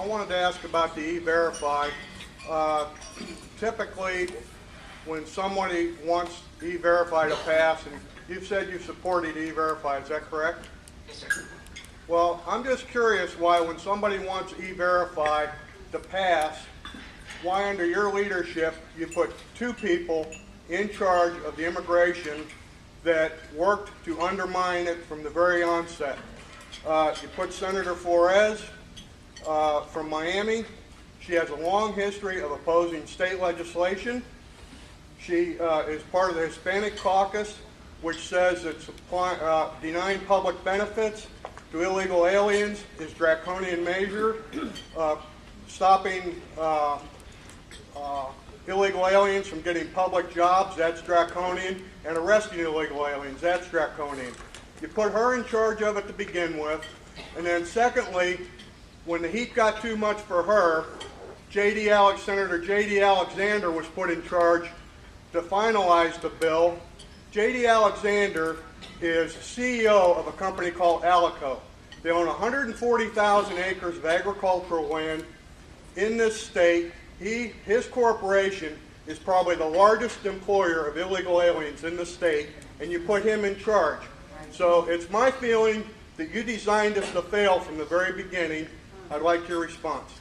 I wanted to ask about the E-Verify. Typically, when somebody wants E-Verify to pass, and you've said you've supported E-Verify, is that correct? Yes, sir. Well, I'm just curious why when somebody wants E-Verify to pass, why under your leadership you put two people in charge of the immigration that worked to undermine it from the very onset. You put Senator Flores from Miami. She has a long history of opposing state legislation. She is part of the Hispanic caucus, which says it's denying public benefits to illegal aliens is draconian measure. Stopping illegal aliens from getting public jobs, that's draconian, and arresting illegal aliens, that's draconian. You put her in charge of it to begin with, and then secondly, when the heat got too much for her, Senator J.D. Alexander was put in charge to finalize the bill. J.D. Alexander is CEO of a company called Alico. They own 140,000 acres of agricultural land in this state. His corporation is probably the largest employer of illegal aliens in the state, and you put him in charge. So it's my feeling that you designed this to fail from the very beginning. I'd like your response.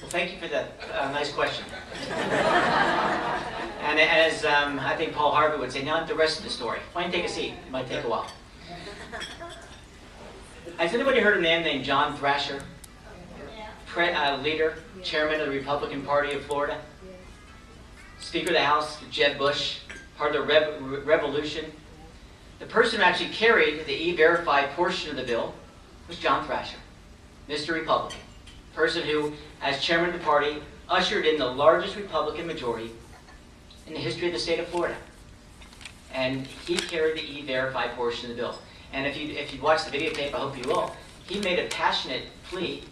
Well, thank you for that nice question. And as I think Paul Harvey would say, now the rest of the story. Why don't you take a seat? It might take a while. Has anybody heard of a man named John Thrasher? Leader, chairman of the Republican Party of Florida, Speaker of the House, Jeb Bush, part of the revolution. The person who actually carried the E-Verify portion of the bill was John Thrasher, Mr. Republican, person who, as chairman of the party, ushered in the largest Republican majority in the history of the state of Florida. And he carried the E-Verify portion of the bill. And if you watch the videotape, I hope you will, he made a passionate plea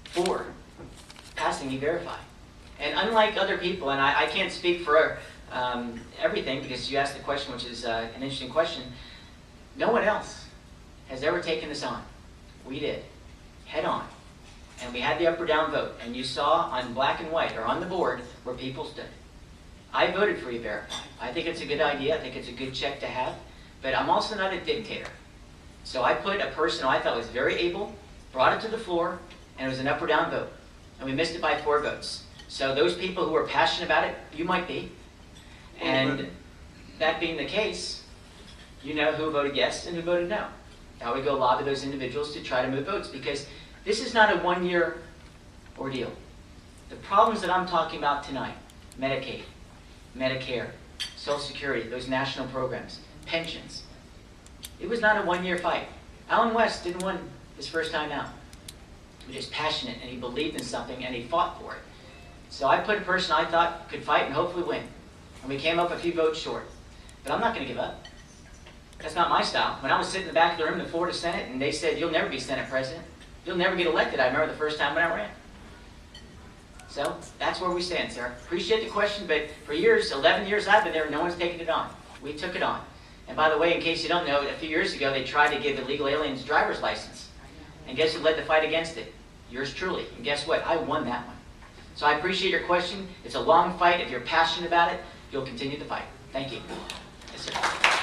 for passing E-Verify. And unlike other people, and I can't speak for everything because you asked the question, which is an interesting question, no one else has ever taken this on. We did, head on. And we had the up or down vote. And you saw on black and white, or on the board, where people stood. I voted for E-Verify. I think it's a good idea. I think it's a good check to have. But I'm also not a dictator. So I put a person who I thought was very able, brought it to the floor, and it was an up or down vote. And we missed it by 4 votes. So those people who are passionate about it, you might be. And that being the case, you know who voted yes and who voted no. Now we go lobby those individuals to try to move votes, because this is not a one-year ordeal. The problems that I'm talking about tonight, Medicaid, Medicare, Social Security, those national programs, pensions, it was not a one-year fight. Alan West didn't win his first time out. He was just passionate, and he believed in something, and he fought for it. So I put a person I thought could fight and hopefully win. And we came up a few votes short. But I'm not going to give up. That's not my style. When I was sitting in the back of the room in the Florida Senate, and they said, "You'll never be Senate President. You'll never get elected," I remember the first time when I ran. So that's where we stand, sir. Appreciate the question, but for years, 11 years I've been there, no one's taken it on. We took it on. And by the way, in case you don't know, a few years ago, they tried to give illegal aliens driver's license. And guess who led the fight against it? Yours truly. And guess what? I won that one. So I appreciate your question. It's a long fight. If you're passionate about it, you'll continue to fight. Thank you. Yes, sir.